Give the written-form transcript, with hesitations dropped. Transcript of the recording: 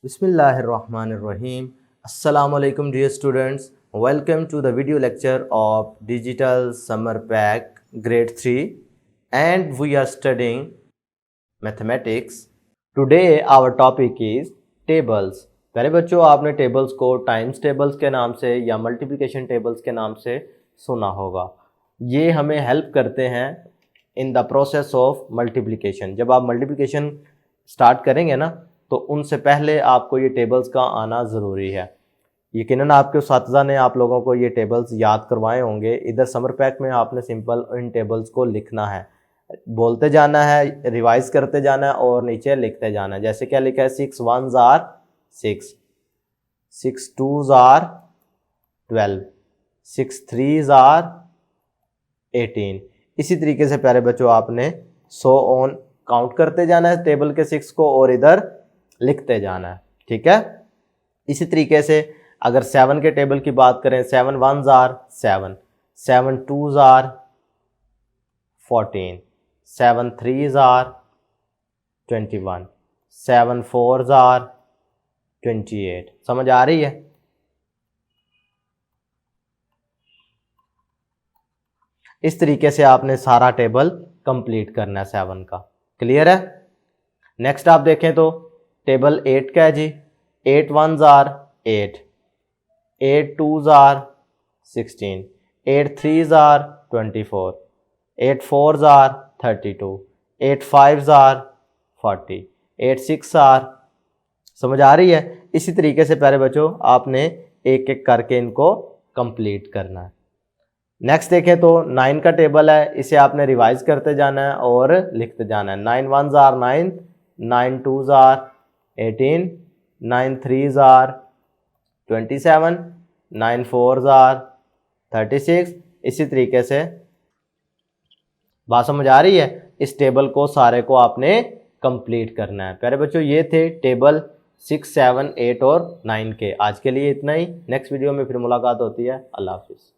Bismillahirrahmanirrahim. Assalamualaikum dear students. Welcome to the video lecture of Digital Summer Pack Grade 3 and we are studying Mathematics. Today our topic is tables. प्यारे बच्चों आपने tables को times tables के नाम से या multiplication tables के नाम से सुना होगा। ये हमें हेल्प करते हैं in the process of multiplication. जब आप मल्टीप्लिकेशन स्टार्ट करेंगे ना तो उनसे पहले आपको ये टेबल्स का आना ज़रूरी है। यकीनन आपके उस्ताद ने आप लोगों को ये टेबल्स याद करवाए होंगे। इधर समर पैक में आपने सिंपल इन टेबल्स को लिखना है, बोलते जाना है, रिवाइज करते जाना है और नीचे लिखते जाना है। जैसे क्या लिखा है, 6 1s are 6, 6 2s are 12, 6 3s are 18। इसी तरीके से प्यारे बच्चों आपने 100 ऑन काउंट करते जाना है टेबल के 6 को और इधर लिखते जाना है, ठीक है। इसी तरीके से अगर 7 के टेबल की बात करें, 7 1s are 7, 7 2s are 14, 7 3s are 21, 7 4s are 28। समझ आ रही है? इस तरीके से आपने सारा टेबल कंप्लीट करना है 7 का। क्लियर है? नेक्स्ट आप देखें तो टेबल 8 का है जी। 8 1s are 8, 8 2s are 16, 8 3s are 24, 8 4s are 32, 8 5s are 40, 8 6 are। समझ आ रही है? इसी तरीके से प्यारे बच्चों आपने एक एक करके इनको कंप्लीट करना है। नेक्स्ट देखें तो 9 का टेबल है, इसे आपने रिवाइज करते जाना है और लिखते जाना है। 9 1s are 9, 9 2s are 18, 9 3s are 27, 9 4s are 36। इसी तरीके से बात समझ आ रही है? इस टेबल को सारे को आपने कंप्लीट करना है। प्यारे बच्चों ये थे टेबल 6 7 8 और 9 के। आज के लिए इतना ही। नेक्स्ट वीडियो में फिर मुलाकात होती है। अल्लाह हाफिज़।